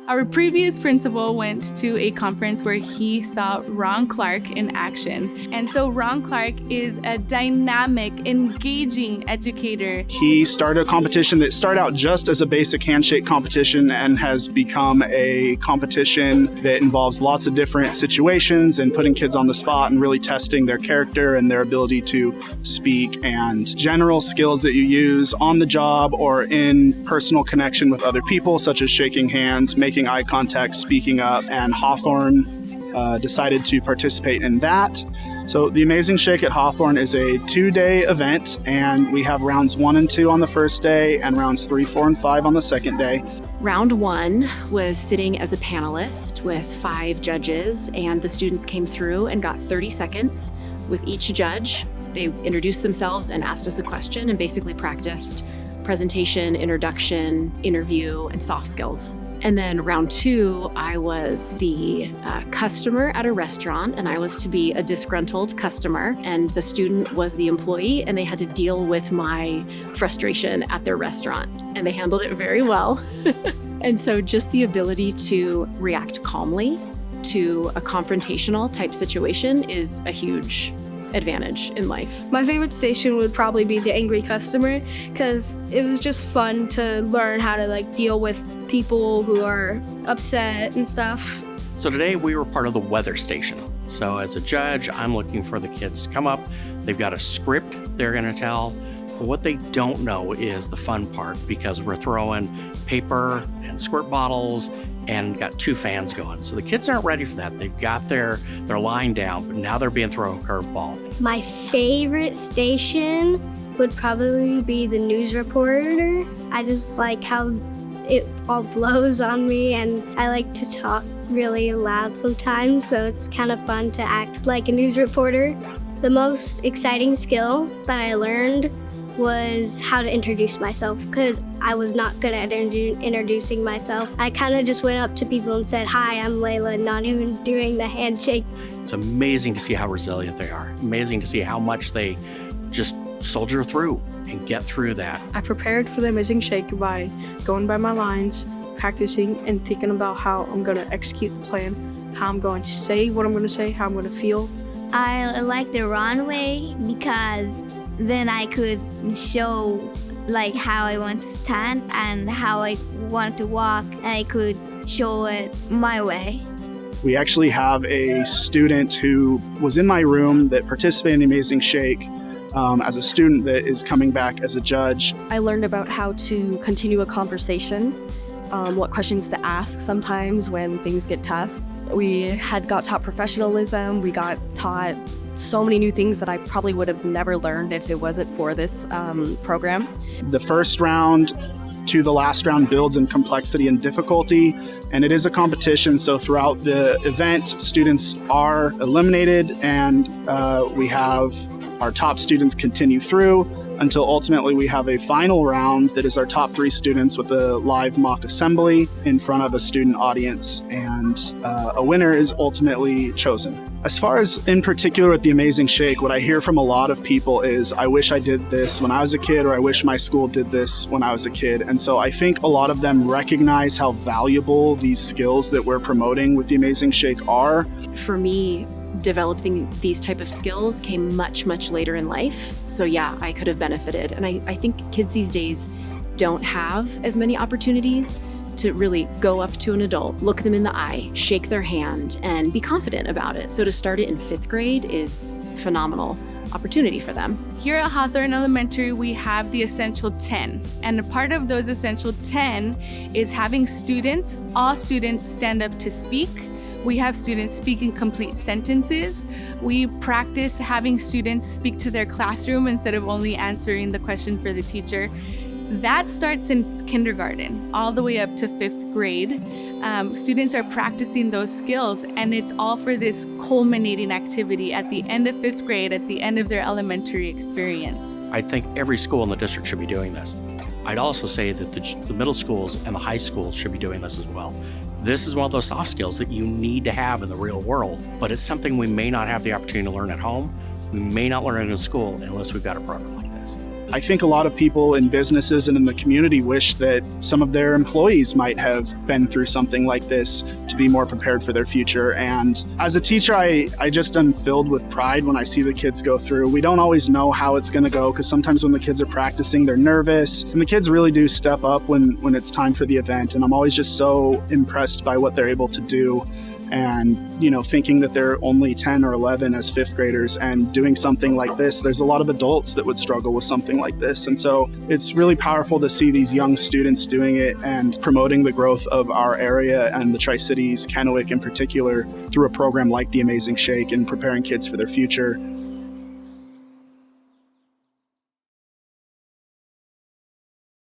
Our previous principal went to a conference where he saw Ron Clark in action. And so Ron Clark is a dynamic, engaging educator. He started a competition that started out just as a basic handshake competition and has become a competition that involves lots of different situations and putting kids on the spot and really testing their character and their ability to speak and general skills that you use on the job or in personal connection with other people, such as shaking hands, making eye contact, speaking up, and Hawthorne decided to participate in that. So the Amazing Shake at Hawthorne is a 2-day event, and we have rounds 1 and 2 on the first day and rounds 3, 4, and 5 on the second day. Round 1 was sitting as a panelist with 5 judges, and the students came through and got 30 seconds with each judge. They introduced themselves and asked us a question and basically practiced presentation, introduction, interview, and soft skills. And then round 2, I was the customer at a restaurant, and I was to be a disgruntled customer, and the student was the employee, and they had to deal with my frustration at their restaurant, and they handled it very well. And so just the ability to react calmly to a confrontational type situation is a huge advantage in life. My favorite station would probably be the angry customer, because it was just fun to learn how to deal with people who are upset and stuff. So today we were part of the weather station. So as a judge, I'm looking for the kids to come up. They've got a script they're going to tell. But what they don't know is the fun part, because we're throwing paper and squirt bottles and got 2 fans going. So the kids aren't ready for that. They've got their line down, but now they're being thrown a curveball. My favorite station would probably be the news reporter. I just like how it all blows on me, and I like to talk really loud sometimes, so it's kind of fun to act like a news reporter. The most exciting skill that I learned was how to introduce myself, because I was not good at introducing myself. I kind of just went up to people and said, "Hi, I'm Layla," not even doing the handshake. It's amazing to see how resilient they are. Amazing to see how much they just soldier through and get through that. I prepared for the Amazing Shake by going by my lines, practicing and thinking about how I'm going to execute the plan, how I'm going to say what I'm going to say, how I'm going to feel. I like the runway because then I could show how I want to stand and how I want to walk, and I could show it my way. We actually have a student who was in my room that participated in the Amazing Shake as a student that is coming back as a judge. I learned about how to continue a conversation, what questions to ask sometimes when things get tough. We got taught professionalism, we got taught so many new things that I probably would have never learned if it wasn't for this program. The first round to the last round builds in complexity and difficulty, and it is a competition, so throughout the event, students are eliminated, and we have our top students continue through until ultimately we have a final round that is our top 3 students with a live mock assembly in front of a student audience, and a winner is ultimately chosen. As far as in particular with the Amazing Shake, what I hear from a lot of people is, I wish I did this when I was a kid, or I wish my school did this when I was a kid. And so I think a lot of them recognize how valuable these skills that we're promoting with the Amazing Shake are. For me, developing these type of skills came much, much later in life. So yeah, I could have benefited. And I think kids these days don't have as many opportunities to really go up to an adult, look them in the eye, shake their hand, and be confident about it. So to start it in 5th grade is phenomenal opportunity for them. Here at Hawthorne Elementary, we have the Essential 10. And a part of those Essential 10 is having students, all students, stand up to speak. We have students speak in complete sentences. We practice having students speak to their classroom instead of only answering the question for the teacher. That starts since kindergarten, all the way up to 5th grade. Students are practicing those skills, and it's all for this culminating activity at the end of 5th grade, at the end of their elementary experience. I think every school in the district should be doing this. I'd also say that the middle schools and the high schools should be doing this as well. This is one of those soft skills that you need to have in the real world, but it's something we may not have the opportunity to learn at home. We may not learn it in school unless we've got a program like this. I think a lot of people in businesses and in the community wish that some of their employees might have been through something like this to be more prepared for their future. And as a teacher, I just am filled with pride when I see the kids go through. We don't always know how it's going to go, because sometimes when the kids are practicing, they're nervous, and the kids really do step up when it's time for the event. And I'm always just so impressed by what they're able to do. And, thinking that they're only 10 or 11 as fifth graders and doing something like this, there's a lot of adults that would struggle with something like this. And so it's really powerful to see these young students doing it and promoting the growth of our area and the Tri-Cities, Kennewick in particular, through a program like the Amazing Shake and preparing kids for their future.